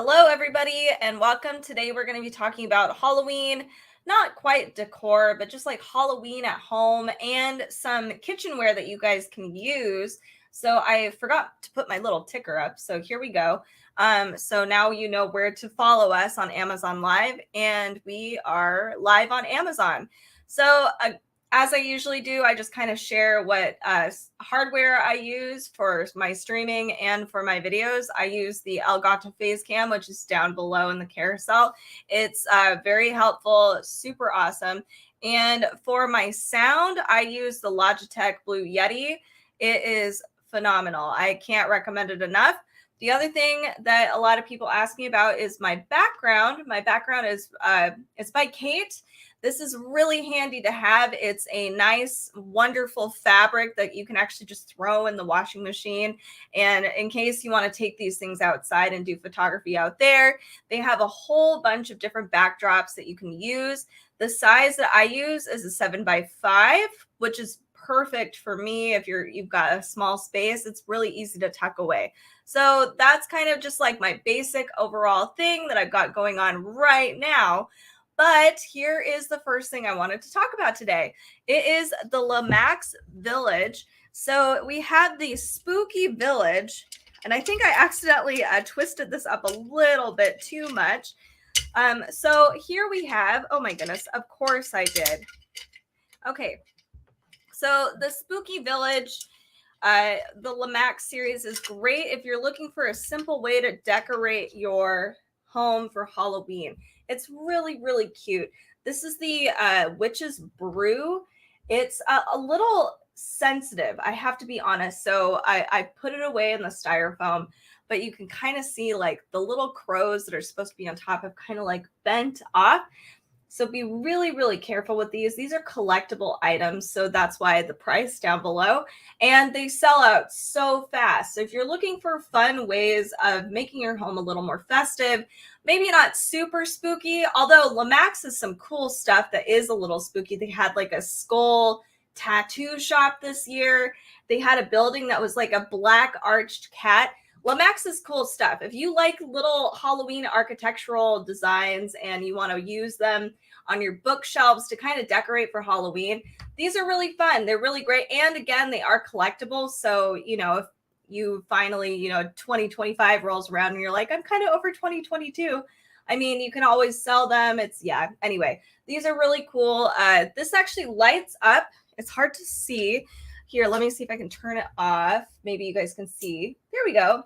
Hello, everybody, and welcome. Today, we're going to be talking about Halloween, not quite decor, but just like Halloween at home and some kitchenware that you guys can use. So I forgot to put my little ticker up. So here we go. So now you know where to follow us on Amazon Live, and we are live on Amazon. So as I usually do, I just kind of share what hardware I use for my streaming and for my videos. I use the Elgato Phasecam, which is down below in the carousel. It's very helpful, super awesome. And for my sound, I use the Logitech Blue Yeti. It is phenomenal. I can't recommend it enough. The other thing that a lot of people ask me about is my background. My background is it's by Kate. This is really handy to have. It's a nice, wonderful fabric that you can actually just throw in the washing machine. And in case you want to take these things outside and do photography out there, they have a whole bunch of different backdrops that you can use. The size that I use is a 7x5, which is perfect for me if you've got a small space. It's really easy to tuck away. So that's kind of just like my basic overall thing that I've got going on right now. But here is the first thing I wanted to talk about today. It is the Lemax Village. So we had the Spooky Village, and I think I accidentally twisted this up a little bit too much. So here we have, oh my goodness, of course I did. Okay, so the Spooky Village, the Lemax series is great if you're looking for a simple way to decorate your home for Halloween. It's really, really cute. This is the Witch's Brew. It's a little sensitive, I have to be honest. So I put it away in the styrofoam, but you can kind of see like the little crows that are supposed to be on top have kind of like bent off. So be really, really careful with these. These are collectible items, so that's why the price down below. And they sell out so fast. So if you're looking for fun ways of making your home a little more festive, maybe not super spooky, although Lemax has some cool stuff that is a little spooky. They had like a skull tattoo shop this year. They had a building that was like a black arched cat. Lemax is cool stuff. If you like little Halloween architectural designs and you want to use them on your bookshelves to kind of decorate for Halloween, these are really fun. They're really great. And again, they are collectible. So, if you finally, 2025 rolls around and you're like, I'm kind of over 2022. I mean, you can always sell them. Anyway, these are really cool. This actually lights up. It's hard to see. Here, let me see if I can turn it off. Maybe you guys can see. There we go.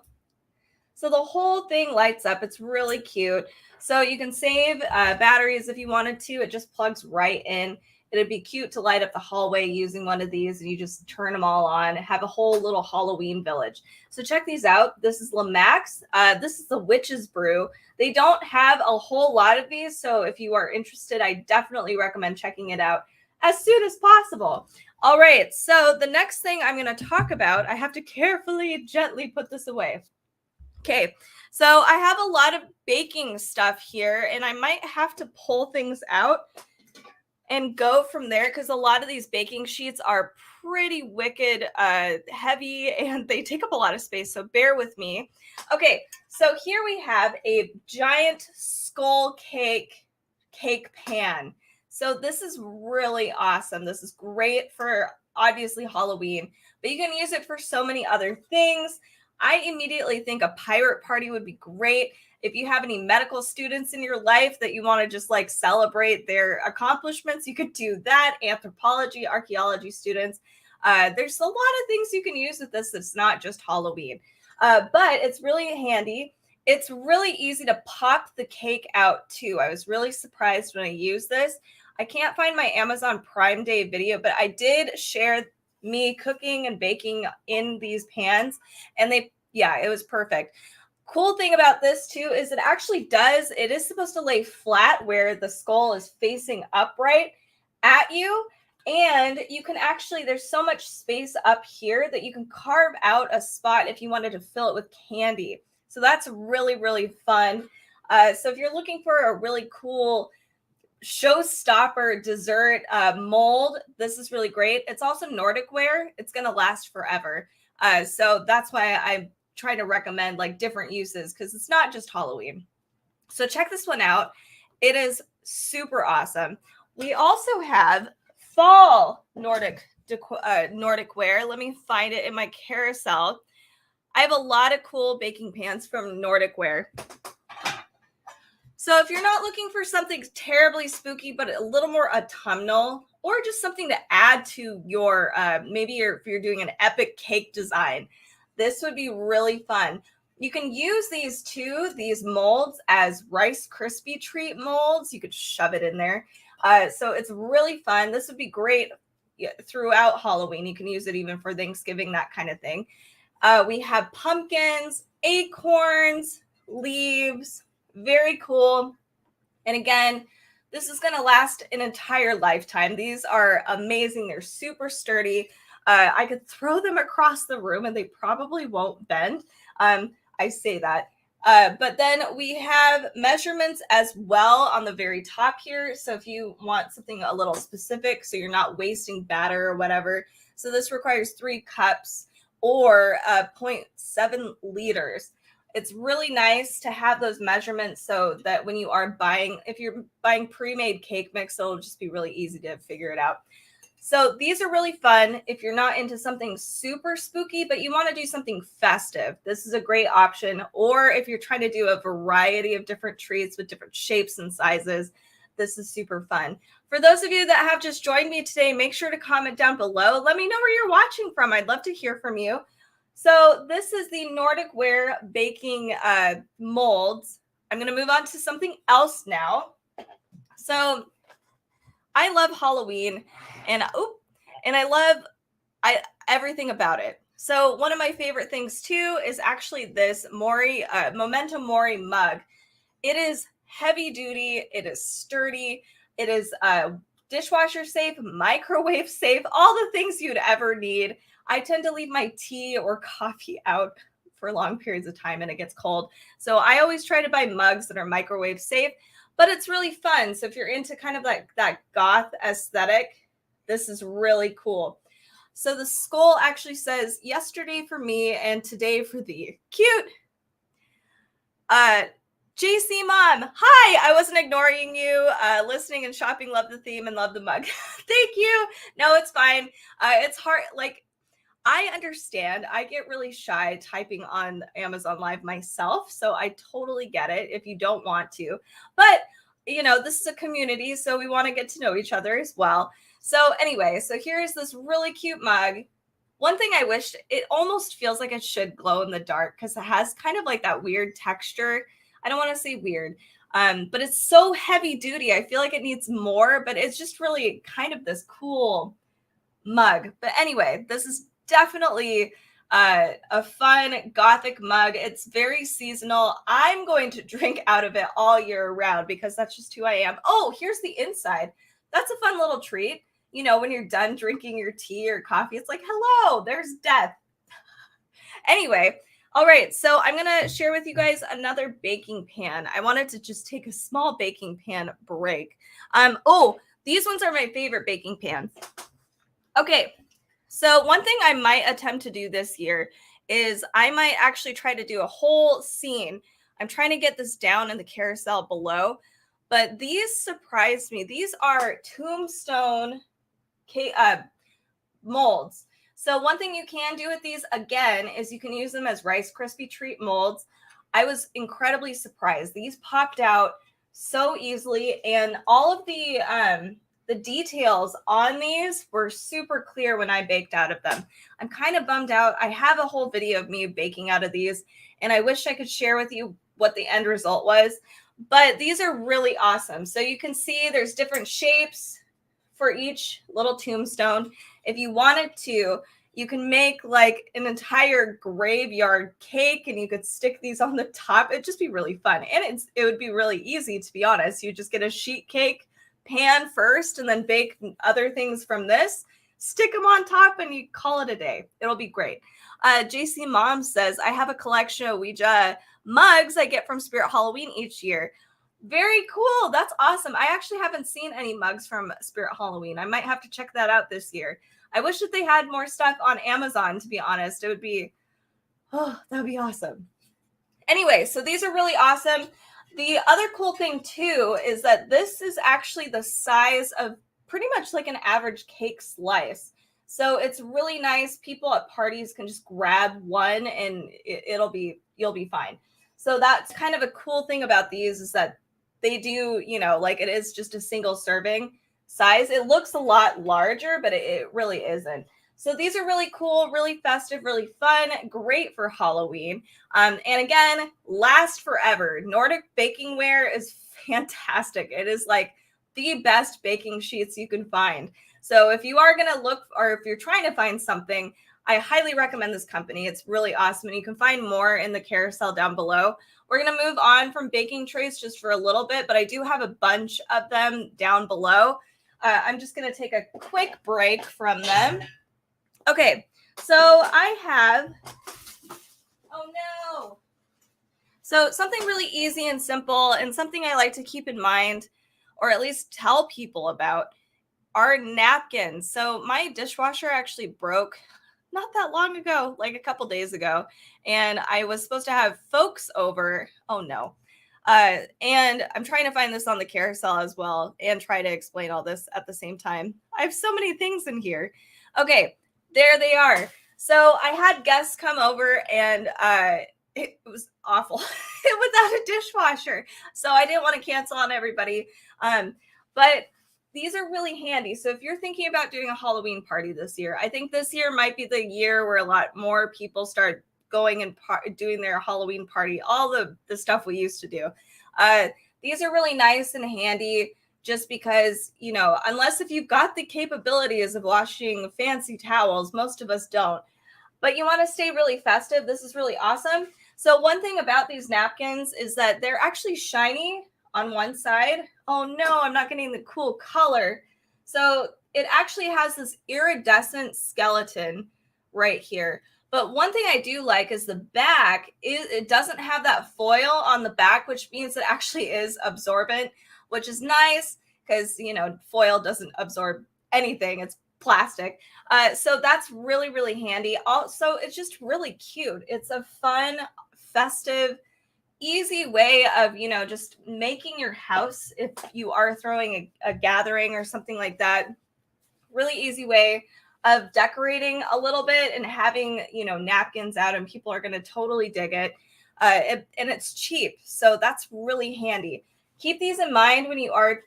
So the whole thing lights up. It's really cute. So you can save batteries if you wanted to. It just plugs right in. It'd be cute to light up the hallway using one of these, and you just turn them all on, have a whole little Halloween village. So check these out. This is Lemax. This is the Witch's Brew. They don't have a whole lot of these, so if you are interested, I definitely recommend checking it out as soon as possible. All right, so the next thing I'm going to talk about, I have to carefully, gently put this away. Okay, so I have a lot of baking stuff here, and I might have to pull things out and go from there because a lot of these baking sheets are pretty wicked heavy, and they take up a lot of space, so bear with me. Okay, so here we have a giant skull cake pan. So this is really awesome. This is great for obviously Halloween, but you can use it for so many other things. I immediately think a pirate party would be great. If you have any medical students in your life that you want to just like celebrate their accomplishments, you could do that. Anthropology, archaeology students. There's a lot of things you can use with this that's not just Halloween, but it's really handy. It's really easy to pop the cake out too. I was really surprised when I used this. I can't find my Amazon Prime Day video, but I did share me cooking and baking in these pans, and it was perfect. Cool thing about this too is it is supposed to lay flat where the skull is facing upright at you. And you can actually, there's so much space up here that you can carve out a spot if you wanted to fill it with candy. So that's really, really fun. So if you're looking for a really cool showstopper dessert mold, this is really great. It's also Nordic ware. It's going to last forever. So that's why I trying to recommend like different uses because it's not just Halloween. So check this one out. It is super awesome. We also have fall Nordic wear. Let me find it in my carousel. I have a lot of cool baking pans from Nordic Wear. So if you're not looking for something terribly spooky, but a little more autumnal, or just something to add to your, if you're doing an epic cake design, this would be really fun. You can use these molds as Rice Krispie treat molds. You could shove it in there. So it's really fun. This would be great throughout Halloween. You can use it even for Thanksgiving, that kind of thing. We have pumpkins, acorns, leaves. Very cool. And again, this is going to last an entire lifetime. These are amazing. They're super sturdy. I could throw them across the room and they probably won't bend. I say that. But then we have measurements as well on the very top here. So if you want something a little specific, so you're not wasting batter or whatever. So this requires 3 cups or 0.7 liters. It's really nice to have those measurements so that when you are if you're buying pre-made cake mix, it'll just be really easy to figure it out. So these are really fun if you're not into something super spooky, but you want to do something festive. This is a great option. Or if you're trying to do a variety of different treats with different shapes and sizes, this is super fun. For those of you that have just joined me today, make sure to comment down below. Let me know where you're watching from. I'd love to hear from you. So this is the Nordic Wear baking molds. I'm going to move on to something else now. So I love Halloween and I love everything about it. So one of my favorite things too is actually this Memento Mori mug. It is heavy duty. It is sturdy. It is dishwasher safe, microwave safe, all the things you'd ever need. I tend to leave my tea or coffee out for long periods of time and it gets cold. So I always try to buy mugs that are microwave safe, but it's really fun. So if you're into kind of like that goth aesthetic, this is really cool. So the skull actually says yesterday for me and today for thee. Cute. JC Mom, hi. I wasn't ignoring you. Listening and shopping, love the theme and love the mug. Thank you. No, it's fine. It's hard. Like, I understand. I get really shy typing on Amazon Live myself. So I totally get it if you don't want to. But, this is a community. So we want to get to know each other as well. So anyway, so here's this really cute mug. One thing I wish, it almost feels like it should glow in the dark because it has kind of like that weird texture. I don't want to say weird, but it's so heavy duty. I feel like it needs more, but it's just really kind of this cool mug. But anyway, this is definitely a fun gothic mug. It's very seasonal. I'm going to drink out of it all year round because that's just who I am. Oh, here's the inside. That's a fun little treat. When you're done drinking your tea or coffee, it's like, hello, there's death. Anyway, all right. So I'm going to share with you guys another baking pan. I wanted to just take a small baking pan break. These ones are my favorite baking pans. Okay. So one thing I might attempt to do this year is I might actually try to do a whole scene. I'm trying to get this down in the carousel below, but these surprised me. These are tombstone molds. So one thing you can do with these, again, is you can use them as Rice Krispie treat molds. I was incredibly surprised. These popped out so easily, and all of the details on these were super clear when I baked out of them. I'm kind of bummed out. I have a whole video of me baking out of these, and I wish I could share with you what the end result was, but these are really awesome. So you can see there's different shapes for each little tombstone. If you wanted to, you can make like an entire graveyard cake and you could stick these on the top. It'd just be really fun. And it would be really easy, to be honest. You just get a sheet cake pan first and then bake other things from this, stick them on top, and you call it a day. It'll be great. JC Mom says, I have a collection of Ouija mugs I get from Spirit Halloween each year. Very cool. That's awesome. I actually haven't seen any mugs from Spirit Halloween. I might have to check that out this year. I wish that they had more stuff on Amazon, to be honest. It would be Oh, that'd be awesome. Anyway, so these are really awesome. The other cool thing too is that this is actually the size of pretty much like an average cake slice. So it's really nice. People at parties can just grab one and you'll be fine. So that's kind of a cool thing about these is that they do, like it is just a single serving size. It looks a lot larger, but it really isn't. So these are really cool, really festive, really fun, great for Halloween. And again, last forever. Nordic baking ware is fantastic. It is like the best baking sheets you can find. So if you are going to look, or if you're trying to find something, I highly recommend this company. It's really awesome. And you can find more in the carousel down below. We're going to move on from baking trays just for a little bit, but I do have a bunch of them down below. I'm just going to take a quick break from them. Okay, so I have, oh no. So something really easy and simple and something I like to keep in mind, or at least tell people about, are napkins. So my dishwasher actually broke not that long ago, like a couple days ago, and I was supposed to have folks over. Oh no. And I'm trying to find this on the carousel as well and try to explain all this at the same time. I have so many things in here. Okay. There they are. So I had guests come over and it was awful without a dishwasher. So I didn't want to cancel on everybody. But these are really handy. So if you're thinking about doing a Halloween party this year, I think this year might be the year where a lot more people start going and doing their Halloween party, all the stuff we used to do. These are really nice and handy. Just because, unless if you've got the capabilities of washing fancy towels, most of us don't. But you want to stay really festive. This is really awesome. So one thing about these napkins is that they're actually shiny on one side. Oh no, I'm not getting the cool color. So it actually has this iridescent skeleton right here. But one thing I do like is the back, it doesn't have that foil on the back, which means it actually is absorbent, which is nice because, foil doesn't absorb anything. It's plastic. So that's really, really handy. Also, it's just really cute. It's a fun, festive, easy way of, just making your house, if you are throwing a gathering or something like that, really easy way of decorating a little bit and having, napkins out, and people are going to totally dig it. And it's cheap. So that's really handy. Keep these in mind when you are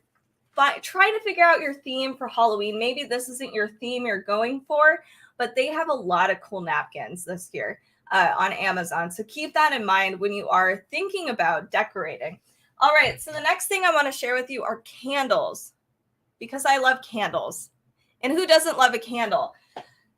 trying to figure out your theme for Halloween. Maybe this isn't your theme you're going for, but they have a lot of cool napkins this year on Amazon. So keep that in mind when you are thinking about decorating. All right. So the next thing I want to share with you are candles, because I love candles. And who doesn't love a candle?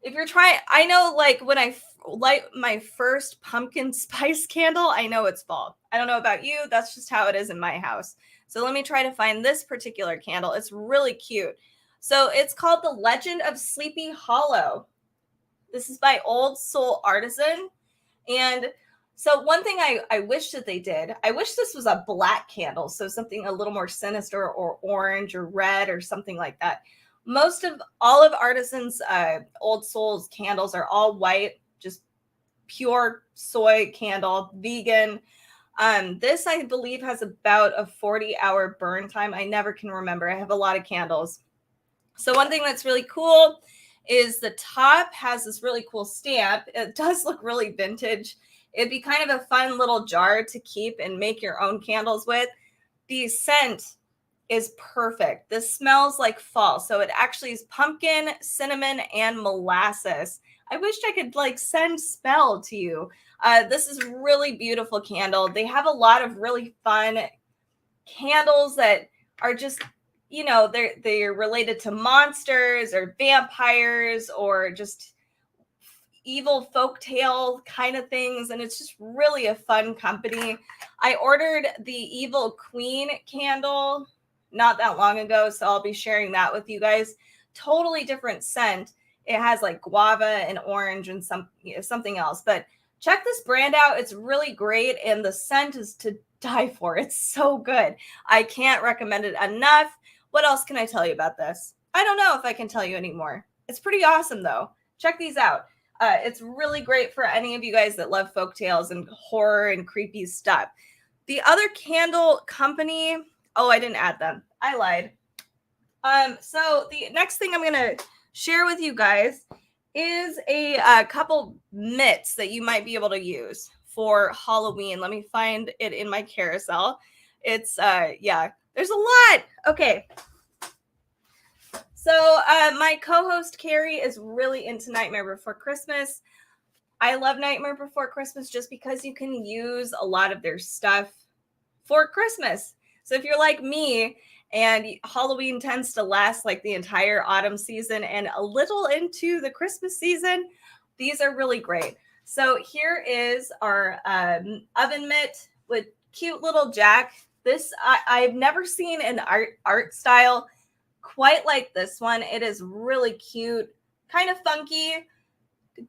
If you're trying, I know, like when I light my first pumpkin spice candle, I know it's fall. I don't know about you. That's just how it is in my house. So let me try to find this particular candle. It's really cute. So it's called The Legend of Sleepy Hollow. This is by Old Soul Artisan. And so one thing I wish that they did, I wish this was a black candle. So something a little more sinister, or orange or red or something like that. Most of all of Artisan's Old Soul's candles are all white, just pure soy candle, vegan. This, I believe, has about a 40-hour burn time. I never can remember. I have a lot of candles. So one thing that's really cool is the top has this really cool stamp. It does look really vintage. It'd be kind of a fun little jar to keep and make your own candles with. The scent is perfect. This smells like fall. So it actually is pumpkin, cinnamon, and molasses. I wished I could send smell to you. This is really beautiful candle. They have a lot of really fun candles that are just, they're related to monsters or vampires or just evil folktale kind of things. And it's just really a fun company. I ordered the Evil Queen candle not that long ago, so I'll be sharing that with you guys. Totally different scent. It has guava and orange and something else, but check this brand out. It's really great, and the scent is to die for. It's so good. I can't recommend it enough. What else can I tell you about this? I don't know if I can tell you anymore. It's pretty awesome though. Check these out. It's really great for any of you guys that love folk tales and horror and creepy stuff. The other candle company, oh, I didn't add them. I lied. So the next thing I'm going to share with you guys is a couple mitts that you might be able to use for Halloween. Let me find it in my carousel. It's, yeah, there's a lot. Okay. So my co-host Carrie is really into Nightmare Before Christmas. I love Nightmare Before Christmas just because you can use a lot of their stuff for Christmas. So if you're like me and Halloween tends to last like the entire autumn season and a little into the Christmas season, these are really great. So here is our oven mitt with cute little Jack. This I've never seen an art style quite like this one. It is really cute, kind of funky.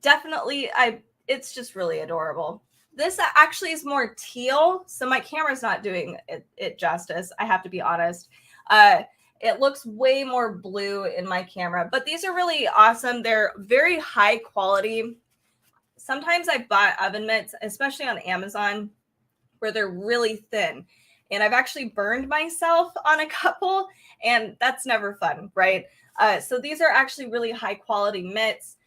Definitely, it's just really adorable. This actually is more teal, so my camera's not doing it justice. I have to be honest. It looks way more blue in my camera, but these are really awesome. They're very high quality. Sometimes I bought oven mitts, especially on Amazon, where they're really thin. And I've actually burned myself on a couple, and that's never fun, right? So these are actually really high quality mitts.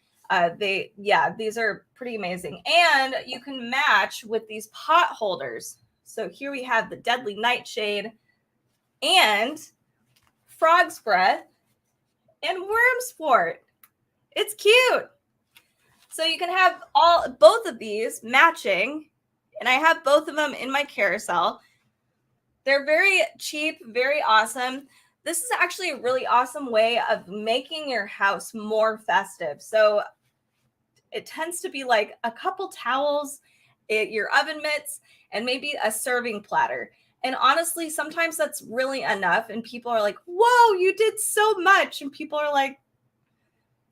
These are pretty amazing. And you can match with these pot holders. So here we have the Deadly Nightshade and Frog's Breath and Worm Sport. It's cute. So you can have both of these matching, and I have both of them in my carousel. They're very cheap, very awesome. This is actually a really awesome way of making your house more festive. So it tends to be like a couple towels, your oven mitts, and maybe a serving platter. And honestly, sometimes that's really enough. And people are like, whoa, you did so much. And people are like,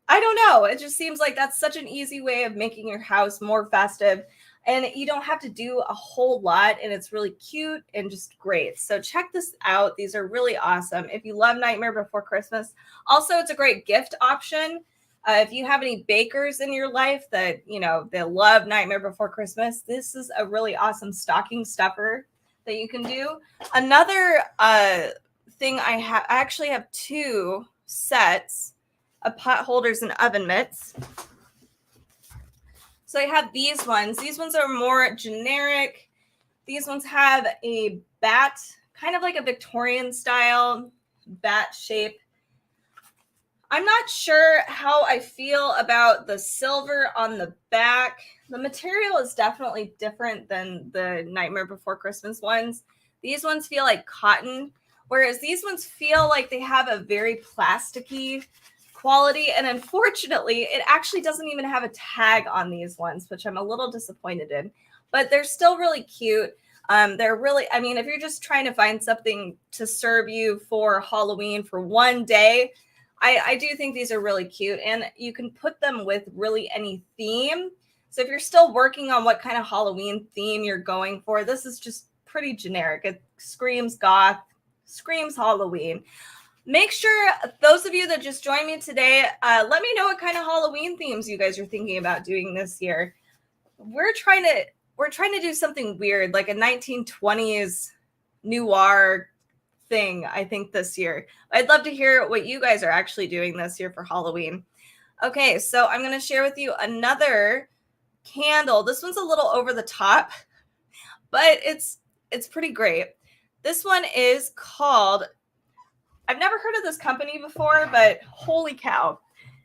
I don't know. It just seems like that's such an easy way of making your house more festive. And you don't have to do a whole lot, and it's really cute and just great. So check this out. These are really awesome. If you love Nightmare Before Christmas, also it's a great gift option. If you have any bakers in your life that, they love Nightmare Before Christmas, this is a really awesome stocking stuffer that you can do. Another thing I actually have two sets of pot holders and oven mitts. So I have these ones. These ones are more generic. These ones have a bat, kind of like a Victorian style bat shape. I'm not sure how I feel about the silver on the back. The material is definitely different than the Nightmare Before Christmas ones. These ones feel like cotton, whereas these ones feel like they have a very plasticky quality. And unfortunately, it actually doesn't even have a tag on these ones, which I'm a little disappointed in. But they're still really cute. They're really, if you're just trying to find something to serve you for Halloween for one day, I do think these are really cute, and you can put them with really any theme. So if you're still working on what kind of Halloween theme you're going for, this is just pretty generic. It screams goth, screams Halloween. Make sure those of you that just joined me today, let me know what kind of Halloween themes you guys are thinking about doing this year. We're trying to do something weird, like a 1920s noir thing, I think, this year. I'd love to hear what you guys are actually doing this year for Halloween. Okay, so I'm going to share with you another candle. This one's a little over the top, but it's pretty great. This one is called, I've never heard of this company before, but holy cow.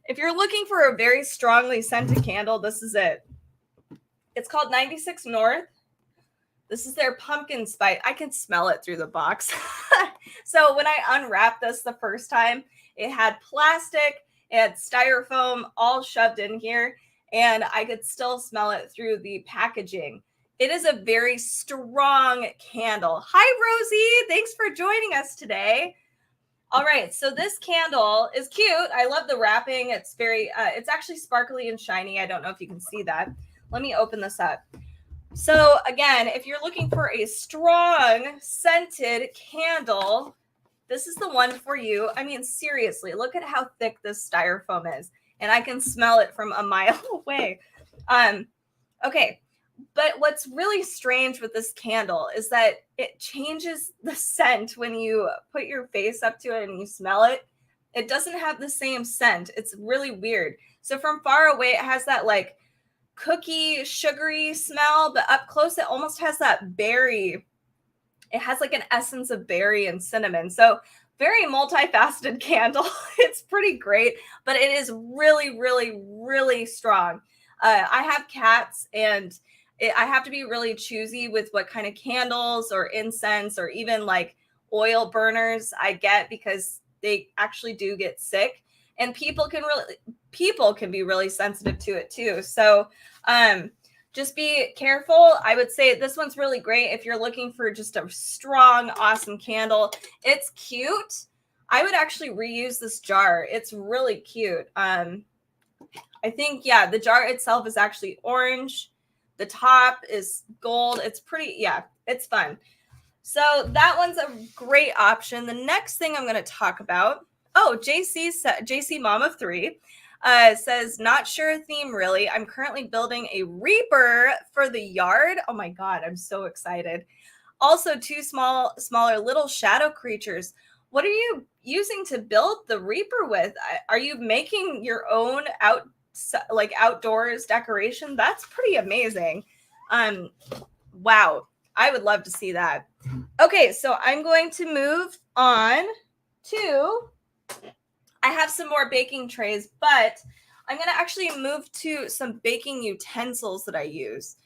If you're looking for a very strongly scented candle, this is it. It's called 96 North. This is their pumpkin spice. I can smell it through the box. So when I unwrapped this the first time, it had plastic, it had styrofoam all shoved in here, and I could still smell it through the packaging. It is a very strong candle. Hi, Rosie. Thanks for joining us today. All right, so this candle is cute. I love the wrapping. It's very, it's actually sparkly and shiny. I don't know if you can see that. Let me open this up. So again, if you're looking for a strong scented candle, this is the one for you. Seriously, look at how thick this styrofoam is. and I can smell it from a mile away. Okay. But what's really strange with this candle is that it changes the scent when you put your face up to it and you smell it. It doesn't have the same scent. It's really weird. So from far away, it has that like cookie, sugary smell, but up close, it almost has that berry. It has like an essence of berry and cinnamon. So very multifaceted candle. It's pretty great, but it is really, really, really strong. I have cats, and I have to be really choosy with what kind of candles or incense or even like oil burners I get, because they actually do get sick, and people can be really sensitive to it too. So just be careful. I would say this one's really great if you're looking for just a strong, awesome candle. It's cute. I would actually reuse this jar. It's really cute. I think, yeah, the jar itself is actually orange. The top is gold. It's pretty, yeah, it's fun. So that one's a great option. The next thing I'm going to talk about, JC Mom of 3 says, not sure theme really. I'm currently building a Reaper for the yard. Oh my God, I'm so excited. Also, two smaller little shadow creatures. What are you using to build the Reaper with? Are you making your own outdoors decoration? That's pretty amazing. Wow, I would love to see that. Okay, so I'm going to move on to, I have some more baking trays, but I'm going to actually move to some baking utensils that I use.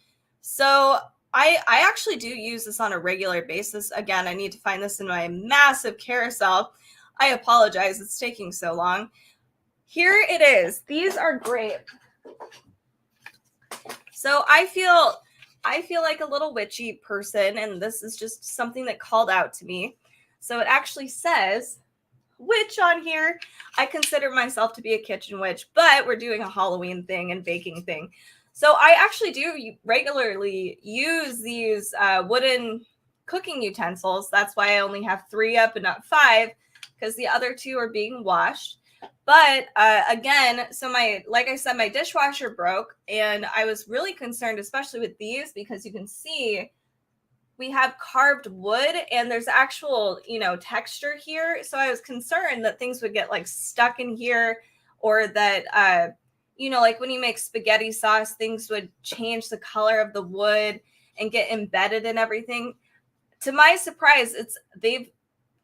So I actually do use this on a regular basis. Again, I need to find this in my massive carousel. I apologize, it's taking so long. Here it is. These are great. So I feel like a little witchy person, and this is just something that called out to me. So it actually says witch on here. I consider myself to be a kitchen witch, but we're doing a Halloween thing and baking thing. So I actually do regularly use these wooden cooking utensils. That's why I only have 3 up and not 5, because the other 2 are being washed. But again, so like I said, my dishwasher broke, and I was really concerned, especially with these, because you can see we have carved wood and there's actual, texture here. So I was concerned that things would get like stuck in here, or that, like when you make spaghetti sauce, things would change the color of the wood and get embedded in everything. To my surprise, they've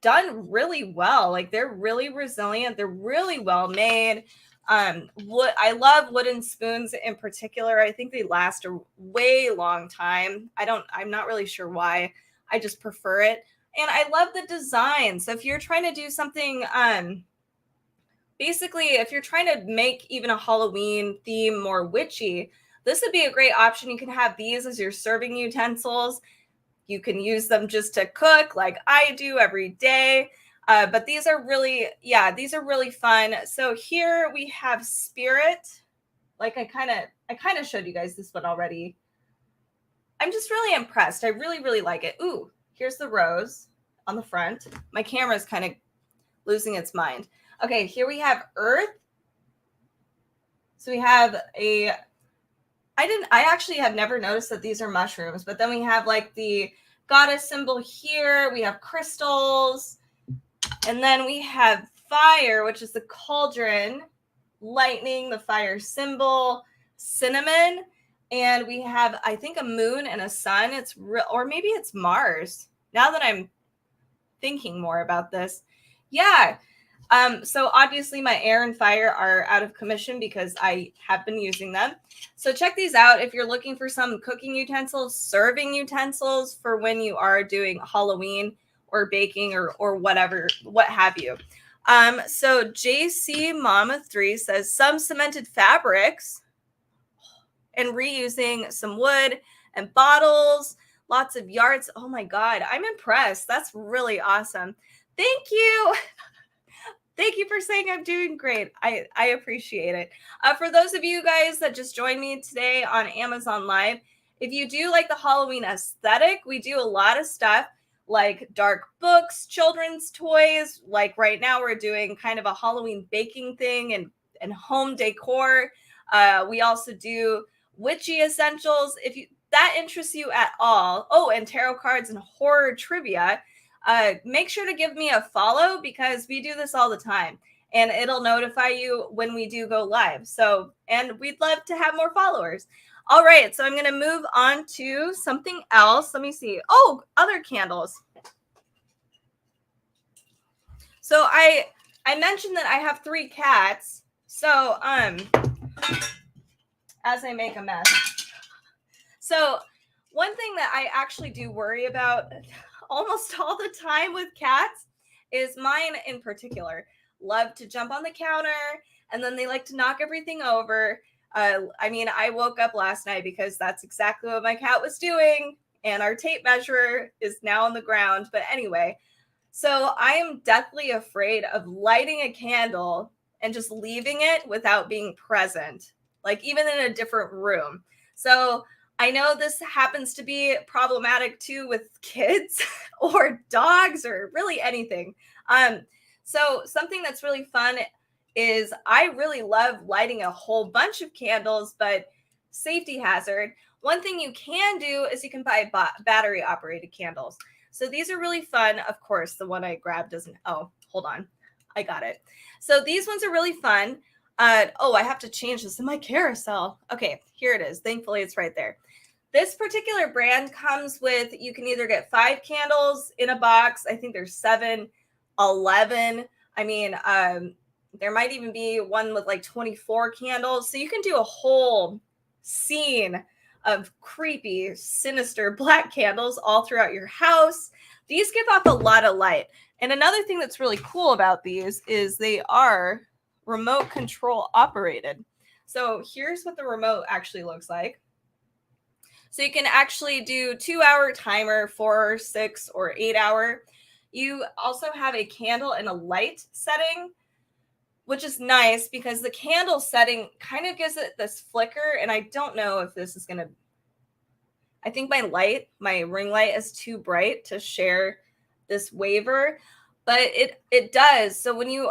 done really well. Like, they're really resilient. They're really well made. I love wooden spoons in particular. I think they last a way long time. I'm not really sure why. I just prefer it. And I love the design. So if you're trying to do something, basically, if you're trying to make even a Halloween theme more witchy, this would be a great option. You can have these as your serving utensils. You can use them just to cook like I do every day. But these are really fun. So here we have Spirit. Like I kind of showed you guys this one already. I'm just really impressed. I really, really like it. Ooh, here's the rose on the front. My camera's kind of losing its mind. Okay, here we have Earth. So we have I actually have never noticed that these are mushrooms, but then we have like the goddess symbol here. We have crystals. And then we have fire, which is the cauldron, lightning, the fire symbol, cinnamon, and we have, I think, a moon and a sun. Or maybe it's Mars. Now that I'm thinking more about this. Yeah. So obviously my air and fire are out of commission because I have been using them. So check these out if you're looking for some cooking utensils, serving utensils for when you are doing Halloween or baking or whatever, what have you. So JC Mama 3 says some cemented fabrics and reusing some wood and bottles, lots of yards. Oh my God, I'm impressed. That's really awesome. Thank you. Thank you for saying I'm doing great. I appreciate it. For those of you guys that just joined me today on Amazon Live, if you do like the Halloween aesthetic, we do a lot of stuff like dark books, children's toys. Like right now we're doing kind of a Halloween baking thing and home decor. We also do witchy essentials. If that interests you at all, oh, and tarot cards and horror trivia, make sure to give me a follow because we do this all the time and it'll notify you when we do go live. So, and we'd love to have more followers. All right, so I'm going to move on to something else. Let me see. Oh, other candles. So I mentioned that I have 3 cats. So, as I make a mess. So, one thing that I actually do worry about almost all the time with cats is mine in particular love to jump on the counter and then they like to knock everything over. I mean, I woke up last night because that's exactly what my cat was doing, and our tape measure is now on the ground. But anyway, so I am deathly afraid of lighting a candle and just leaving it without being present, like even in a different room. So I know this happens to be problematic too with kids or dogs or really anything. So something that's really fun is I really love lighting a whole bunch of candles, but safety hazard. One thing you can do is you can buy battery operated candles. So these are really fun. Of course, the one I grabbed doesn't. Oh, hold on. I got it. So these ones are really fun. Oh, I have to change this in my carousel. Okay, here it is. Thankfully, it's right there. This particular brand comes with, you can either get 5 candles in a box. I think there's 7, 11. I mean, there might even be one with like 24 candles. So you can do a whole scene of creepy, sinister black candles all throughout your house. These give off a lot of light. And another thing that's really cool about these is they are remote control operated. So here's what the remote actually looks like. So you can actually do 2-hour timer, 4, 6, or 8-hour. You also have a candle and a light setting, which is nice because the candle setting kind of gives it this flicker. And I don't know if this is going to, I think my ring light is too bright to share this waver, but it does. So when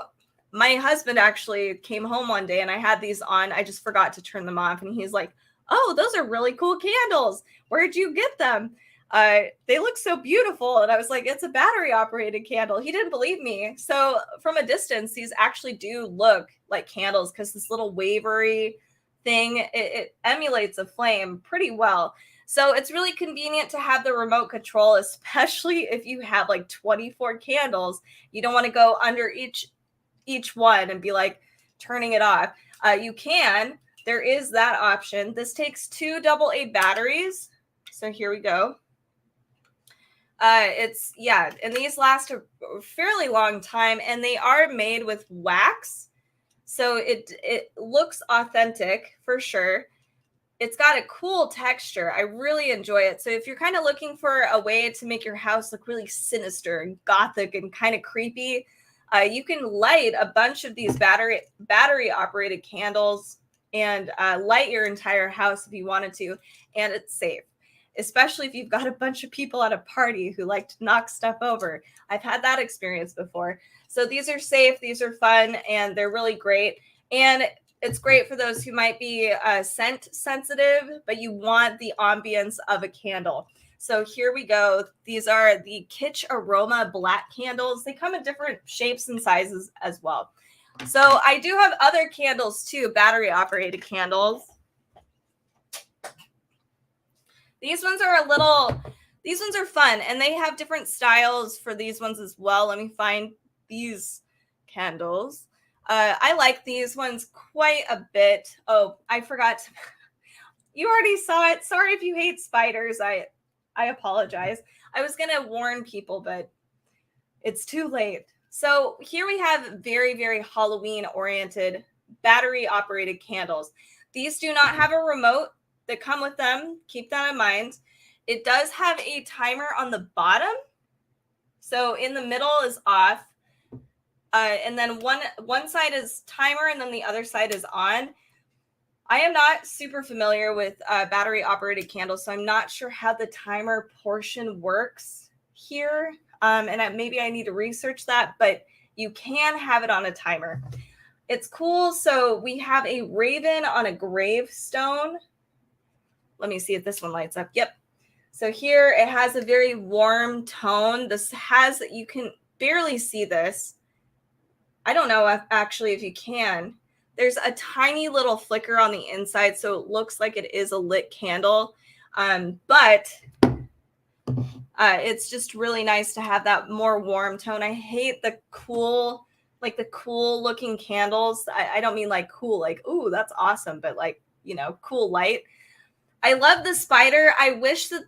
my husband actually came home one day and I had these on, I just forgot to turn them off. And he's like, oh, those are really cool candles. Where'd you get them? They look so beautiful. And I was like, it's a battery operated candle. He didn't believe me. So from a distance, these actually do look like candles because this little wavery thing, it emulates a flame pretty well. So it's really convenient to have the remote control, especially if you have like 24 candles. You don't want to go under each one and be like turning it off. You can. There is that option. This takes 2 AA batteries. So here we go. And these last a fairly long time, and they are made with wax. So it looks authentic for sure. It's got a cool texture. I really enjoy it. So if you're kind of looking for a way to make your house look really sinister and gothic and kind of creepy, you can light a bunch of these battery operated candles and light your entire house if you wanted to, and it's safe, especially if you've got a bunch of people at a party who like to knock stuff over. I've had that experience before. So these are safe, these are fun, and they're really great. And it's great for those who might be scent sensitive, but you want the ambience of a candle. So here we go. These are the Kitsch Aroma Black candles. They come in different shapes and sizes as well. So I do have other candles too, battery operated candles. These ones are fun, and they have different styles for these ones as well. Let me find these candles. I like these ones quite a bit. Oh, I forgot to, you already saw it. Sorry if you hate spiders. I apologize. I was going to warn people, but it's too late. So here we have very, very Halloween oriented battery operated candles. These do not have a remote that come with them. Keep that in mind. It does have a timer on the bottom. So in the middle is off. And then one side is timer and then the other side is on. I am not super familiar with battery operated candles, so I'm not sure how the timer portion works here. And maybe I need to research that, but you can have it on a timer. It's cool. So we have a raven on a gravestone. Let me see if this one lights up. Yep. So here it has a very warm tone. This has, you can barely see this. I don't know if you can. There's a tiny little flicker on the inside, so it looks like it is a lit candle. But it's just really nice to have that more warm tone. I hate the cool, like the cool looking candles. I don't mean like cool, like, ooh, that's awesome, but like, cool light. I love the spider. I wish that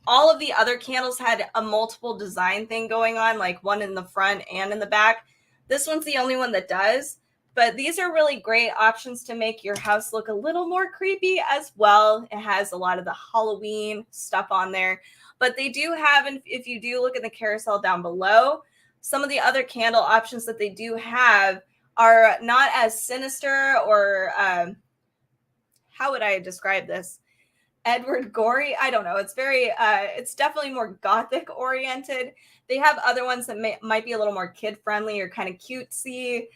all of the other candles had a multiple design thing going on, like one in the front and in the back. This one's the only one that does. But these are really great options to make your house look a little more creepy as well. It has a lot of the Halloween stuff on there. But they do have, and if you do look at the carousel down below, some of the other candle options that they do have are not as sinister or how would I describe this? Edward Gorey. I don't know. It's very, it's definitely more gothic oriented. They have other ones that might be a little more kid friendly or kind of cutesy.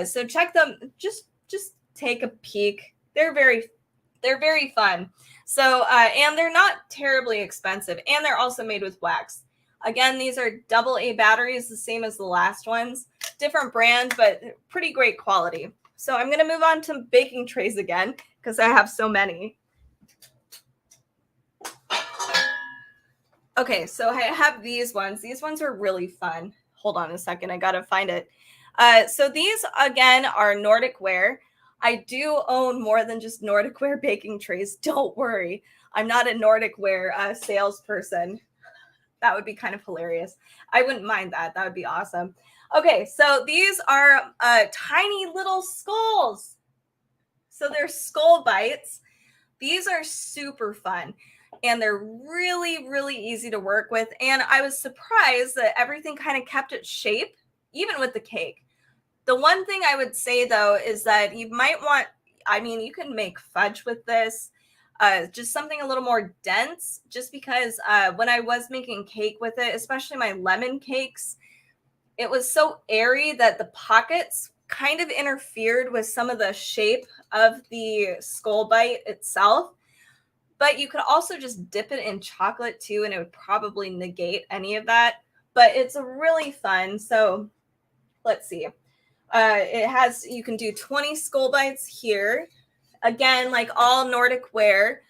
So check them. Just take a peek. They're very fun. So, and they're not terribly expensive, and they're also made with wax. Again, these are AA batteries, the same as the last ones. Different brand, but pretty great quality. So I'm going to move on to baking trays again because I have so many. Okay, so I have these ones. These ones are really fun. Hold on a second. I got to find it. So these, again, are Nordic Ware. I do own more than just Nordic Ware baking trays. Don't worry. I'm not a Nordic Ware salesperson. That would be kind of hilarious. I wouldn't mind that. That would be awesome. Okay, so these are tiny little skulls. So they're skull bites. These are super fun. And they're really, really easy to work with. And I was surprised that everything kind of kept its shape, even with the cake. The one thing I would say, though, is that you might want, you can make fudge with this, just something a little more dense, just because when I was making cake with it, especially my lemon cakes, it was so airy that the pockets kind of interfered with some of the shape of the skull bite itself. But you could also just dip it in chocolate too, and it would probably negate any of that. But it's really fun. So let's see. It has, you can do 20 skull bites here. Again, like all Nordic Ware,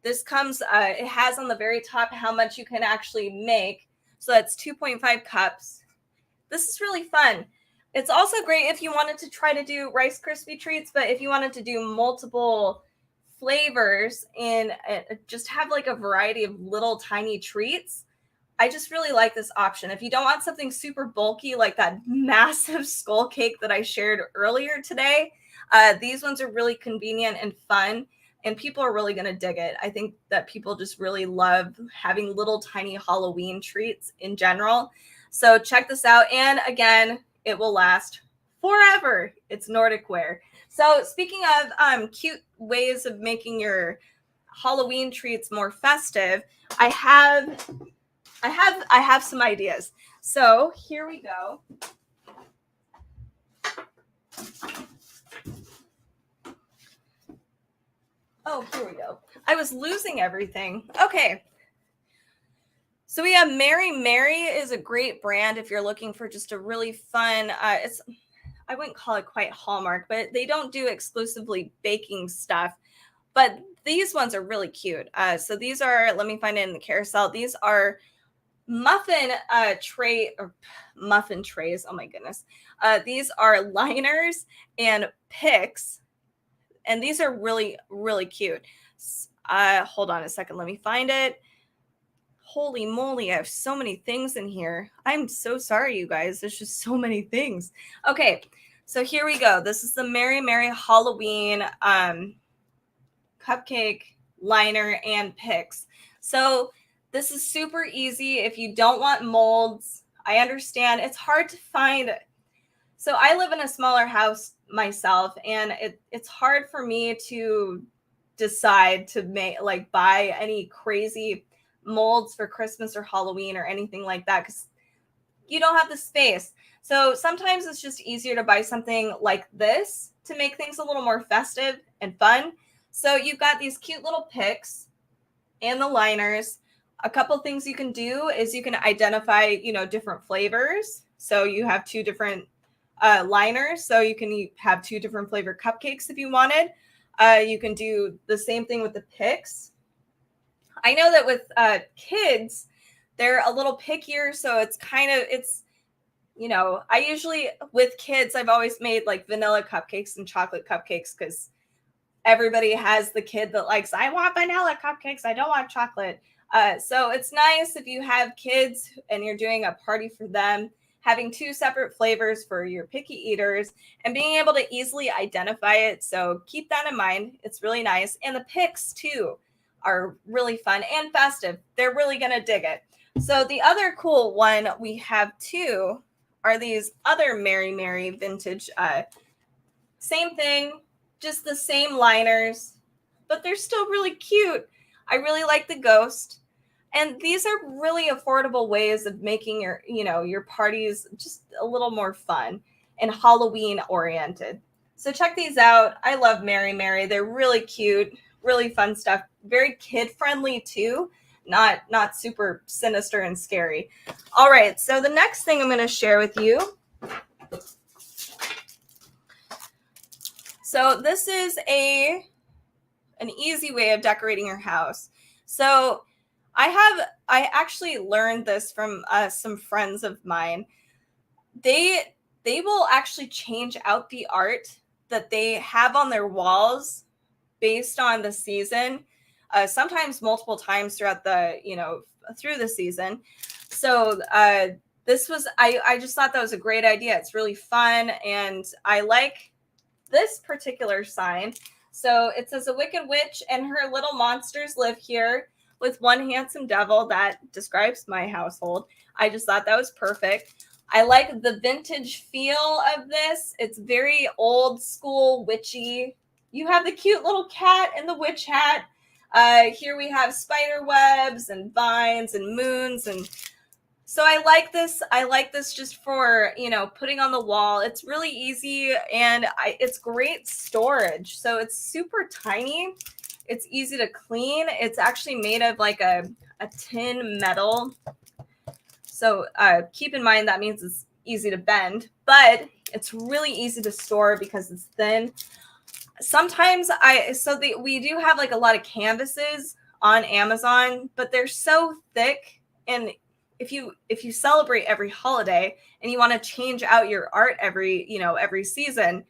this comes, it has on the very top how much you can actually make. So that's 2.5 cups. This is really fun. It's also great if you wanted to try to do Rice Krispie treats, but if you wanted to do multiple flavors and just have like a variety of little tiny treats, I just really like this option. If you don't want something super bulky like that massive skull cake that I shared earlier today, these ones are really convenient and fun, and people are really going to dig it. I think that people just really love having little tiny Halloween treats in general. So check this out. And again, it will last forever. It's Nordic Ware. So speaking of cute ways of making your Halloween treats more festive, I have some ideas. So here we go. Oh, here we go. I was losing everything. Okay. So we have Mary Mary is a great brand if you're looking for just a really fun, I wouldn't call it quite Hallmark, but they don't do exclusively baking stuff. But these ones are really cute. So these are, let me find it in the carousel. These are muffin muffin trays. Oh my goodness. These are liners and picks. And these are really, really cute. Hold on a second. Let me find it. Holy moly, I have so many things in here. I'm so sorry, you guys. There's just so many things. Okay, so here we go. This is the Mary Mary Halloween cupcake liner and picks. So this is super easy if you don't want molds. I understand it's hard to find. So I live in a smaller house myself, and it's hard for me to decide to buy any crazy molds for Christmas or Halloween or anything like that, because you don't have the space. So sometimes it's just easier to buy something like this to make things a little more festive and fun. So you've got these cute little picks and the liners. A couple things you can do is you can identify, different flavors. So you have two different liners. So you can have two different flavored cupcakes if you wanted. You can do the same thing with the picks. I know that with kids, they're a little pickier. So I usually, with kids, I've always made like vanilla cupcakes and chocolate cupcakes because everybody has the kid that likes, I want vanilla cupcakes, I don't want chocolate. So it's nice if you have kids and you're doing a party for them, having two separate flavors for your picky eaters and being able to easily identify it. So keep that in mind. It's really nice. And the picks too are really fun and festive. They're really going to dig it. So the other cool one we have too are these other Mary Mary vintage, same thing, just the same liners, but they're still really cute. I really like the ghost. And these are really affordable ways of making your parties just a little more fun and Halloween oriented. So check these out. I love Mary Mary. They're really cute, really fun stuff. Very kid friendly too. Not super sinister and scary. All right, so the next thing I'm going to share with you. So this is an easy way of decorating your house. So I actually learned this from some friends of mine. They will actually change out the art that they have on their walls based on the season. Sometimes multiple times throughout through the season. So this was, I just thought that was a great idea. It's really fun. And I like this particular sign. So it says a wicked witch and her little monsters live here with one handsome devil. That describes my household. I just thought that was perfect. I like the vintage feel of this. It's very old school witchy. You have the cute little cat and the witch hat. Here we have spider webs and vines and moons. And so I like this. I like this just for, putting on the wall. It's really easy and it's great storage. So it's super tiny. It's easy to clean. It's actually made of like a tin metal. So keep in mind that means it's easy to bend, but it's really easy to store because it's thin. Sometimes we do have like a lot of canvases on Amazon, but they're so thick. And if you celebrate every holiday and you want to change out your art every season,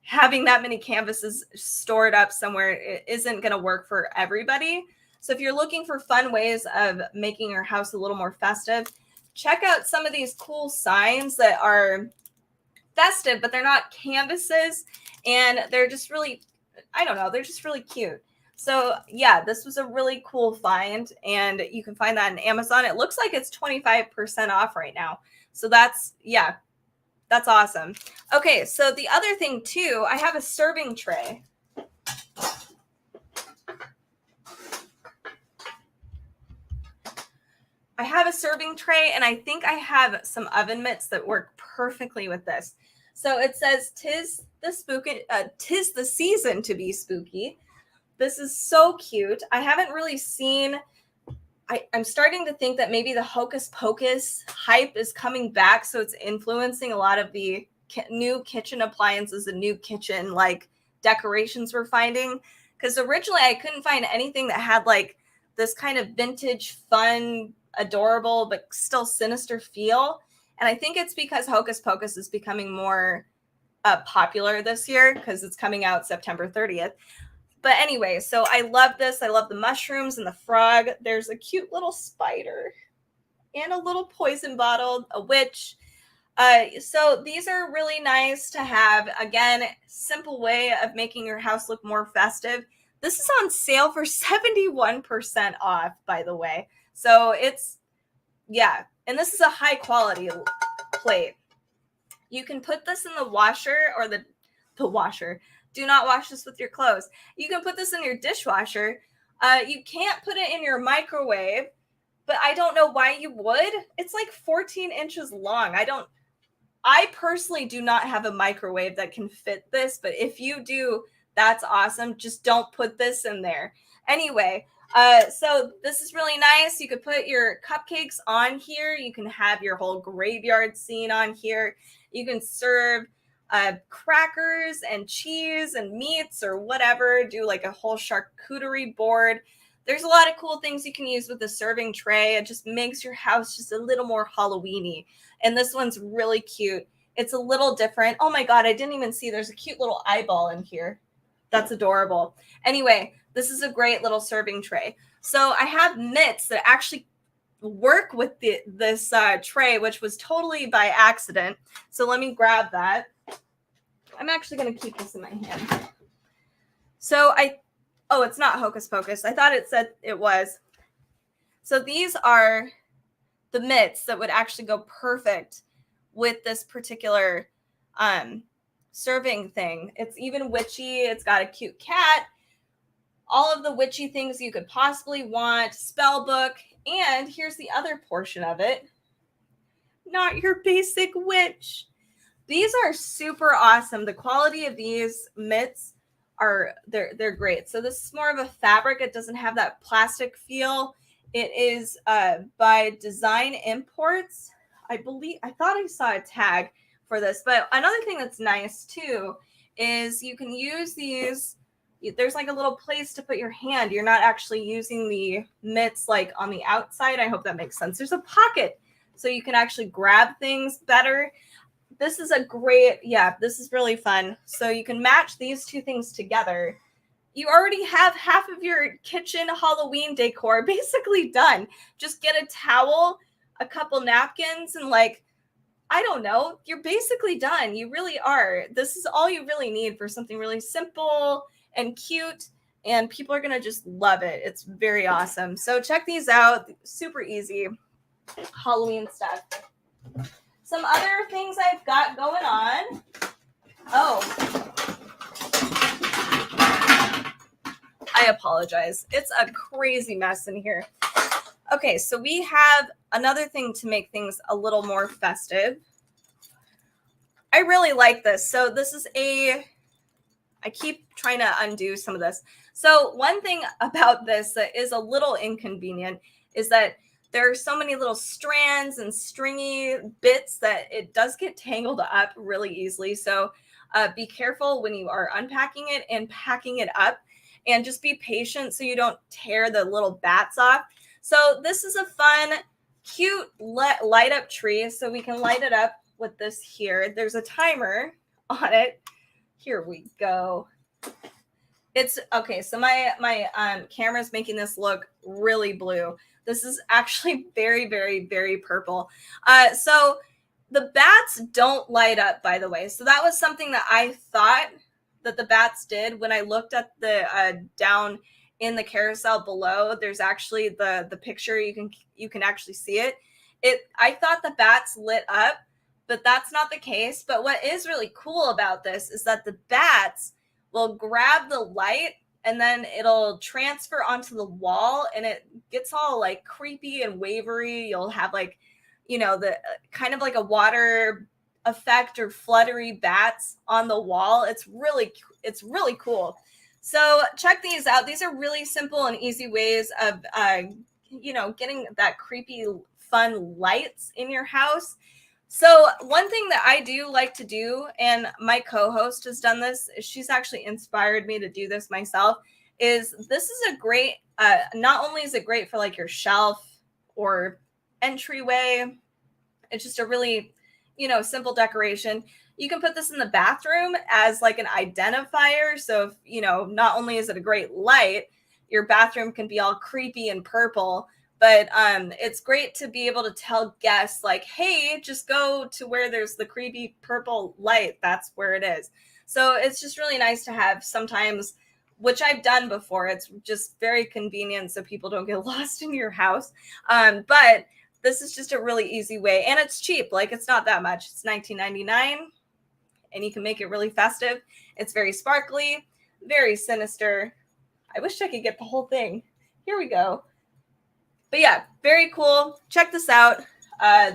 having that many canvases stored up somewhere isn't going to work for everybody. So if you're looking for fun ways of making your house a little more festive, check out some of these cool signs that are festive, but they're not canvases. And they're just really, they're just really cute. So yeah, this was a really cool find and you can find that on Amazon. It looks like it's 25% off right now. So that's awesome. Okay, so the other thing too, I have a serving tray. I have a serving tray and I think I have some oven mitts that work perfectly with this. So it says, tis the season to be spooky. This is so cute. I haven't really seen, I'm starting to think that maybe the Hocus Pocus hype is coming back. So it's influencing a lot of the new kitchen appliances and new kitchen like decorations we're finding. Because originally I couldn't find anything that had like this kind of vintage, fun, adorable, but still sinister feel. And I think it's because Hocus Pocus is becoming more popular this year because it's coming out September 30th. But anyway, so I love this. I love the mushrooms and the frog. There's a cute little spider and a little poison bottle, a witch. So these are really nice to have. Again, simple way of making your house look more festive. This is on sale for 71% off, by the way. So and this is a high quality plate. You can put this in the washer or the washer. Do not wash this with your clothes. You can put this in your dishwasher. You can't put it in your microwave but I don't know why you would. It's like 14 inches long. I personally do not have a microwave that can fit this, but if you do, that's awesome. Just don't put this in there. Anyway, so this is really nice. You could put your cupcakes on here. You can have your whole graveyard scene on here. You can serve crackers and cheese and meats or whatever. Do like a whole charcuterie board. There's a lot of cool things you can use with the serving tray. It just makes your house just a little more Halloween-y. And this one's really cute. It's a little different. Oh my God, I didn't even see there's a cute little eyeball in here. That's adorable. Anyway, this is a great little serving tray. So I have mitts that actually work with this tray, which was totally by accident. So let me grab that. I'm actually going to keep this in my hand. So oh, it's not Hocus Pocus. I thought it said it was. So these are the mitts that would actually go perfect with this particular serving thing. It's even witchy. It's got a cute cat. All of the witchy things you could possibly want. Spell book. And here's the other portion of it. Not your basic witch. These are super awesome. The quality of these mitts they're great. So this is more of a fabric. It doesn't have that plastic feel. It is by Design Imports. I thought I saw a tag for this, but another thing that's nice too is you can use these. There's like a little place to put your hand. You're not actually using the mitts like on the outside. I hope that makes sense. There's a pocket so you can actually grab things better. This is this is really fun. So you can match these two things together. You already have half of your kitchen Halloween decor basically done. Just get a towel, a couple napkins, and I don't know, you're basically done. You really are. This is all you really need for something really simple and cute, and people are going to just love it. It's very awesome. So check these out. Super easy Halloween stuff. Some other things I've got going on. Oh, I apologize. It's a crazy mess in here. Okay, so we have another thing to make things a little more festive. I really like this. So this is I keep trying to undo some of this. So one thing about this that is a little inconvenient is that there are so many little strands and stringy bits that it does get tangled up really easily. So be careful when you are unpacking it and packing it up, and just be patient so you don't tear the little bats off. So this is a fun, cute light up tree. So we can light it up with this here. There's a timer on it. Here we go. It's okay. So my camera's making this look really blue. This is actually very, very, very purple. So the bats don't light up, by the way. So that was something that I thought that the bats did when I looked at the down in the carousel below. There's actually the picture. You can actually see it. I thought the bats lit up, but that's not the case. But what is really cool about this is that the bats will grab the light and then it'll transfer onto the wall, and it gets all like creepy and wavery. You'll have the kind of like a water effect or fluttery bats on the wall. It's really cool. So check these out. These are really simple and easy ways of getting that creepy fun lights in your house. So one thing that I do like to do, and my co-host has done this, she's actually inspired me to do this myself, is this is a great, not only is it great for like your shelf or entryway, it's just a really, simple decoration. You can put this in the bathroom as like an identifier. So if, not only is it a great light, your bathroom can be all creepy and purple, but it's great to be able to tell guests like, hey, just go to where there's the creepy purple light. That's where it is. So it's just really nice to have sometimes, which I've done before. It's just very convenient so people don't get lost in your house. But this is just a really easy way, and it's cheap. Like, it's not that much. It's $19.99, and you can make it really festive. It's very sparkly, very sinister. I wish I could get the whole thing. Here we go. But yeah, very cool. Check this out.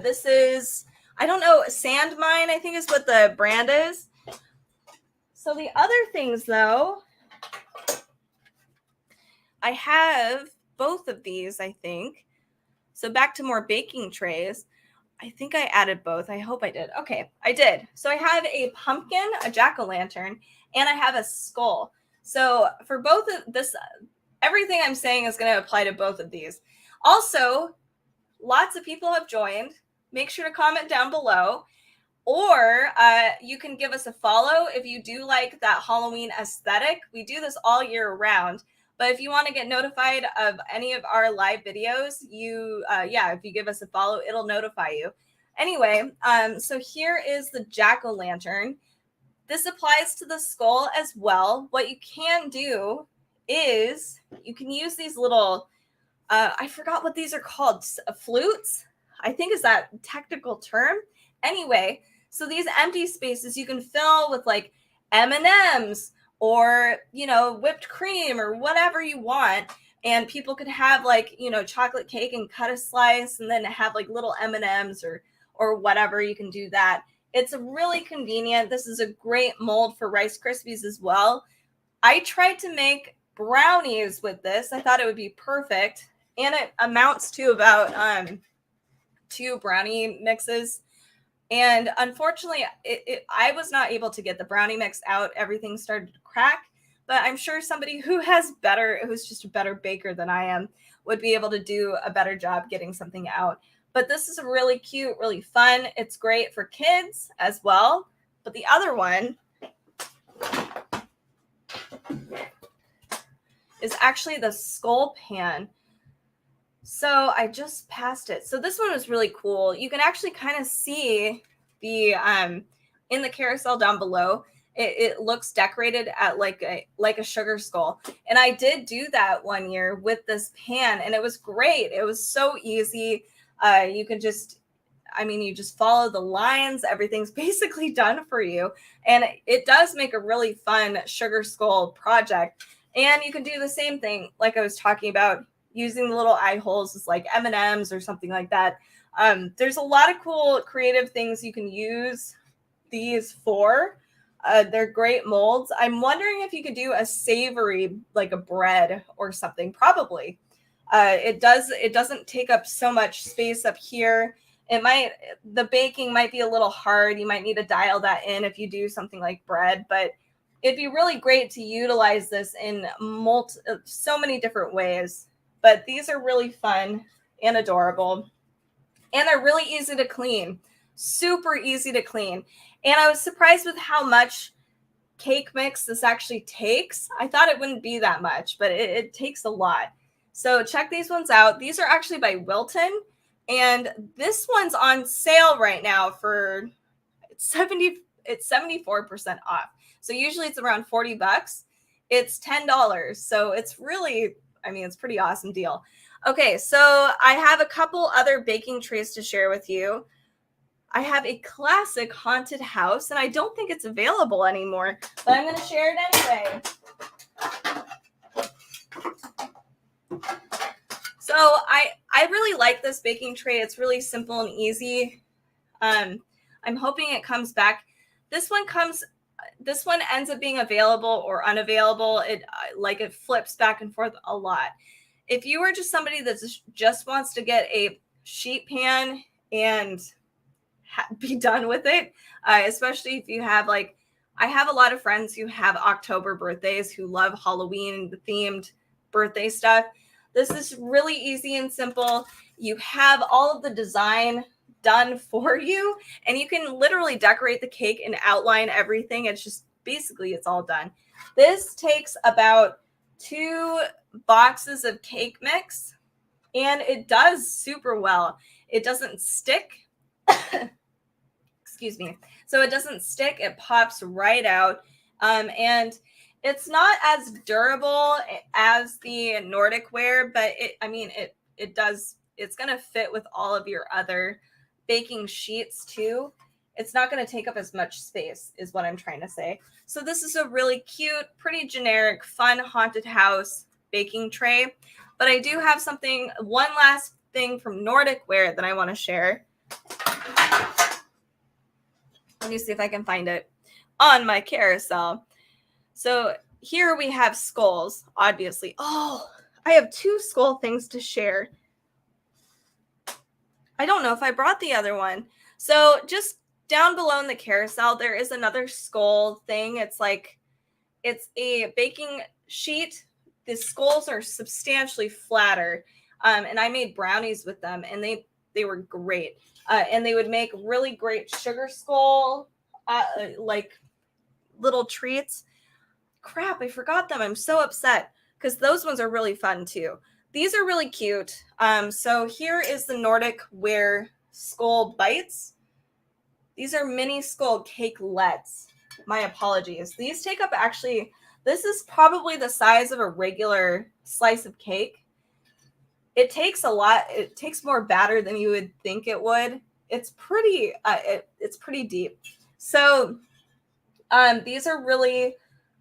This is, I don't know, Sand Mine, I think is what the brand is. So the other things though, I have both of these, I think. So back to more baking trays. I think I added both. I hope I did. Okay, I did. So I have a pumpkin, a jack-o'-lantern, and I have a skull. So for both of this, everything I'm saying is going to apply to both of these. Also, lots of people have joined. Make sure to comment down below. Or you can give us a follow if you do like that Halloween aesthetic. We do this all year round. But if you want to get notified of any of our live videos, if you give us a follow, it'll notify you. Anyway, so here is the jack-o'-lantern. This applies to the skull as well. What you can do is you can use these little, I forgot what these are called, flutes, I think is that technical term. Anyway, so these empty spaces you can fill with like M&Ms or, whipped cream or whatever you want. And people could have like, chocolate cake and cut a slice and then have like little M&Ms or whatever. You can do that. It's really convenient. This is a great mold for Rice Krispies as well. I tried to make brownies with this. I thought it would be perfect. And it amounts to about 2 brownie mixes. And unfortunately, I was not able to get the brownie mix out. Everything started to crack. But I'm sure somebody who's just a better baker than I am, would be able to do a better job getting something out. But this is really cute, really fun. It's great for kids as well. But the other one is actually the skull pan. So I just passed it. So this one was really cool. You can actually kind of see the in the carousel down below. It looks decorated at like a sugar skull. And I did do that one year with this pan, and it was great. It was so easy. You can just, you just follow the lines. Everything's basically done for you. And it does make a really fun sugar skull project. And you can do the same thing like I was talking about, using the little eye holes as like M&Ms or something like that. There's a lot of cool creative things you can use these for. They're great molds. I'm wondering if you could do a savory, like a bread or something. Probably. It doesn't take up so much space up here. The baking might be a little hard. You might need to dial that in if you do something like bread, but it'd be really great to utilize this in so many different ways. But these are really fun and adorable. And they're really easy to clean. Super easy to clean. And I was surprised with how much cake mix this actually takes. I thought it wouldn't be that much, but it takes a lot. So check these ones out. These are actually by Wilton. And this one's on sale right now for 74% off. So usually it's around $40. It's $10. So it's really, it's a pretty awesome deal. Okay, so I have a couple other baking trays to share with you. I have a classic haunted house, and I don't think it's available anymore, but I'm going to share it anyway. So I really like this baking tray. It's really simple and easy. I'm hoping it comes back. This one ends up being available or unavailable. It flips back and forth a lot. If you are just somebody that just wants to get a sheet pan and be done with it, especially if you have I have a lot of friends who have October birthdays who love Halloween themed birthday stuff. This is really easy and simple. You have all of the design done for you, and you can literally decorate the cake and outline everything. It's just basically it's all done. This takes about 2 boxes of cake mix, and it does super well. It doesn't stick. Excuse me. So it doesn't stick. It pops right out. And it's not as durable as the Nordic ware, but it does. It's going to fit with all of your other baking sheets too. It's not going to take up as much space is what I'm trying to say. So this is a really cute, pretty generic, fun haunted house. baking tray. But I do have one last thing from Nordic Ware that I want to share. Let me see if I can find it on my carousel. So here we have skulls, obviously. Oh, I have 2 skull things to share. I don't know if I brought the other one. So just down below in the carousel, there is another skull thing. It's a baking sheet. The skulls are substantially flatter. And I made brownies with them, and they were great. And they would make really great sugar skull, like little treats. Crap, I forgot them. I'm so upset because those ones are really fun too. These are really cute. So here is the Nordic Ware Skull Bites. These are mini skull cakelets. My apologies. These take up this is probably the size of a regular slice of cake. It takes a lot. It takes more batter than you would think it would. It's pretty, it's pretty deep. So these are really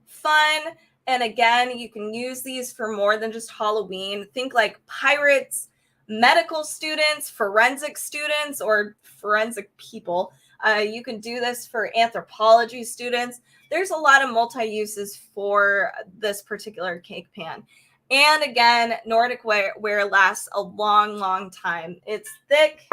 fun. And again, you can use these for more than just Halloween. Think like pirates, medical students, forensic students, or forensic people. You can do this for anthropology students. There's a lot of multi-uses for this particular cake pan. And again, Nordic Ware lasts a long, long time. It's thick.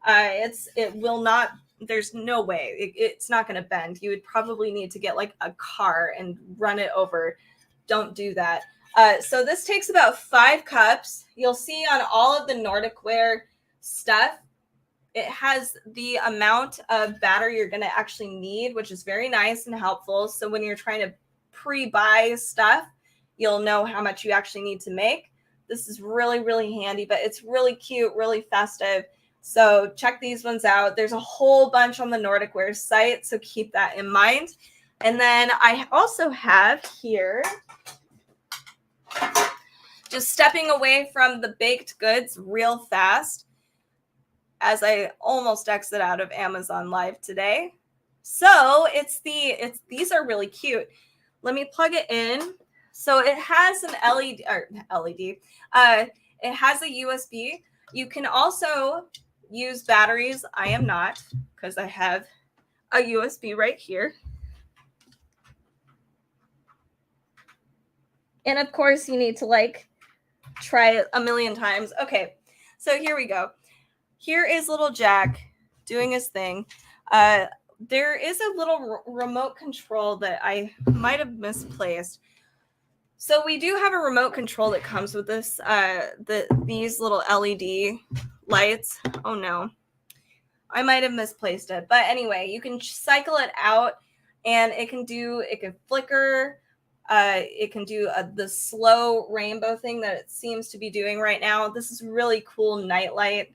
It will not, there's no way it's not going to bend. You would probably need to get like a car and run it over. Don't do that. So this takes about 5 cups. You'll see on all of the Nordic Ware stuff, it has the amount of batter you're going to actually need, which is very nice and helpful. So when you're trying to pre-buy stuff, you'll know how much you actually need to make. This is really, really handy, but it's really cute, really festive. So check these ones out. There's a whole bunch on the Nordic Ware site, so keep that in mind. And then I also have here, just stepping away from the baked goods real fast, as I almost exit out of Amazon Live today. So these are really cute. Let me plug it in. So it has an LED. It has a USB. You can also use batteries. I am not, because I have a USB right here. And of course, you need to try it a million times. Okay, so here we go. Here is little Jack doing his thing. There is a little remote control that I might have misplaced. So we do have a remote control that comes with this, these little LED lights. Oh no, I might have misplaced it. But anyway, you can cycle it out and it can flicker. It can do the slow rainbow thing that it seems to be doing right now. This is really cool night light.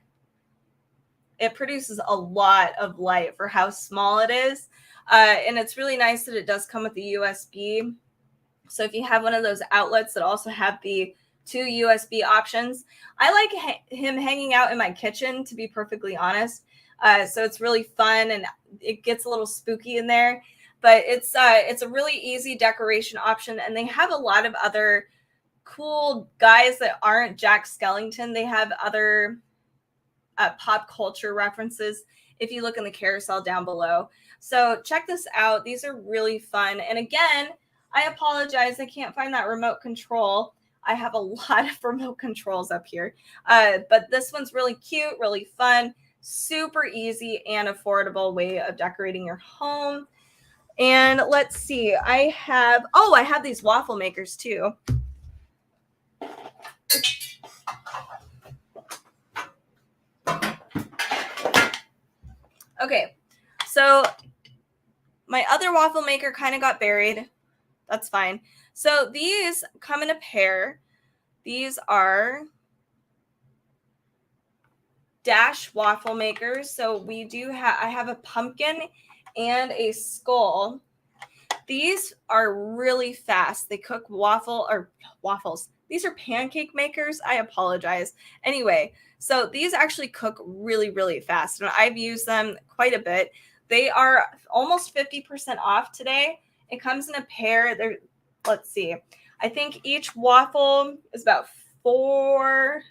It produces a lot of light for how small it is. And it's really nice that it does come with the USB. So if you have one of those outlets that also have the 2 USB options, I like him hanging out in my kitchen, to be perfectly honest. So it's really fun and it gets a little spooky in there. But it's a really easy decoration option. And they have a lot of other cool guys that aren't Jack Skellington. They have other pop culture references if you look in the carousel down below. So check this out. These are really fun. And again, I apologize, I can't find that remote control. I have a lot of remote controls up here. But this one's really cute, really fun, super easy and affordable way of decorating your home. And let's see, I have these waffle makers too. Okay, so my other waffle maker kind of got buried. That's fine. So these come in a pair. These are Dash waffle makers. So I have a pumpkin and a skull. These are really fast. They cook waffles. These are pancake makers. I apologize. Anyway, so these actually cook really, really fast. And I've used them quite a bit. They are almost 50% off today. It comes in a pair. Let's see. I think each waffle is about 4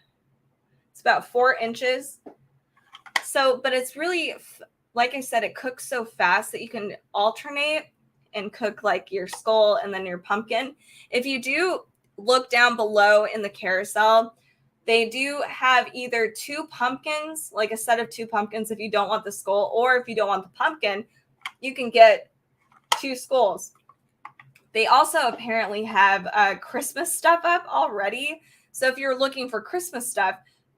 inches. So, but it's really, like I said, it cooks so fast that you can alternate and cook like your skull and then your pumpkin. If you do look down below in the carousel, they do have either 2 pumpkins, like a set of 2 pumpkins if you don't want the skull, or if you don't want the pumpkin, you can get 2 skulls. They also apparently have Christmas stuff up already. So if you're looking for Christmas stuff,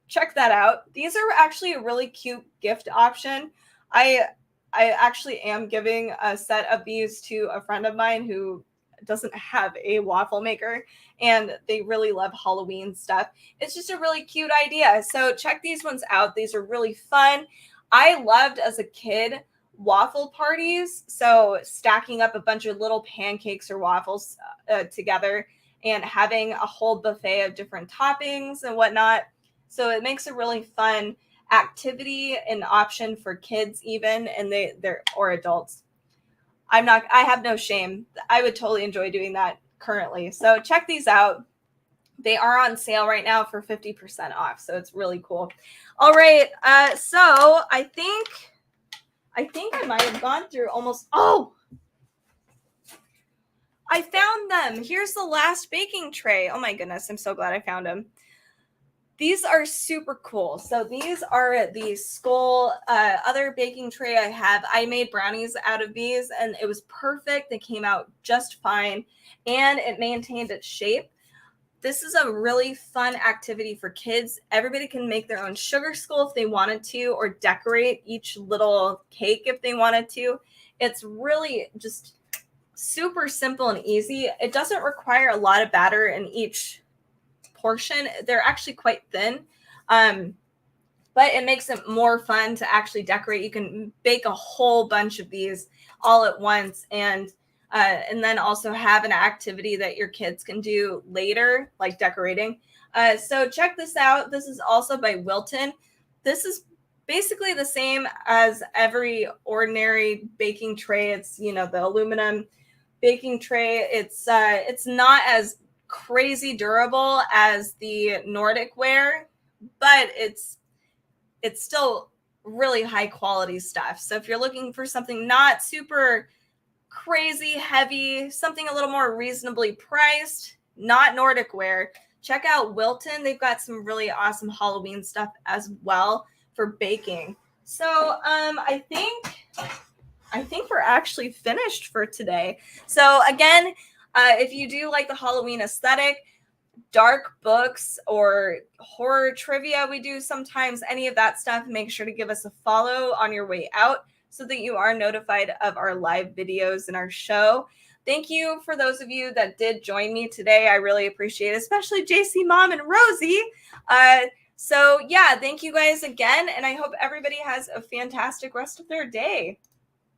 check that out. These are actually a really cute gift option. I actually am giving a set of these to a friend of mine who doesn't have a waffle maker, and they really love Halloween stuff. It's just a really cute idea. So check these ones out. These are really fun. I loved as a kid waffle parties. So stacking up a bunch of little pancakes or waffles together and having a whole buffet of different toppings and whatnot. So it makes a really fun activity and option for kids even, and they're or adults. I have no shame. I would totally enjoy doing that currently. So check these out. They are on sale right now for 50% off. So it's really cool. All right. So I think I might have gone through almost, I found them. Here's the last baking tray. Oh my goodness. I'm so glad I found them. These are super cool. So these are the skull other baking tray I have. I made brownies out of these and it was perfect. They came out just fine and it maintained its shape. This is a really fun activity for kids. Everybody can make their own sugar skull if they wanted to, or decorate each little cake if they wanted to. It's really just super simple and easy. It doesn't require a lot of batter in each portion. They're actually quite thin, but it makes it more fun to actually decorate. You can bake a whole bunch of these all at once, and then also have an activity that your kids can do later, like decorating. So check this out. This is also by Wilton. This is basically the same as every ordinary baking tray. It's, the aluminum baking tray. It's not as crazy durable as the Nordic ware, but it's still really high quality stuff. So if you're looking for something not super crazy heavy, something a little more reasonably priced, not Nordic ware, check out Wilton. They've got some really awesome Halloween stuff as well for baking. So I think we're actually finished for today. So again, if you do like the Halloween aesthetic, dark books or horror trivia we do sometimes, any of that stuff, make sure to give us a follow on your way out so that you are notified of our live videos and our show. Thank you for those of you that did join me today. I really appreciate it, especially JC Mom and Rosie. So yeah, thank you guys again, and I hope everybody has a fantastic rest of their day.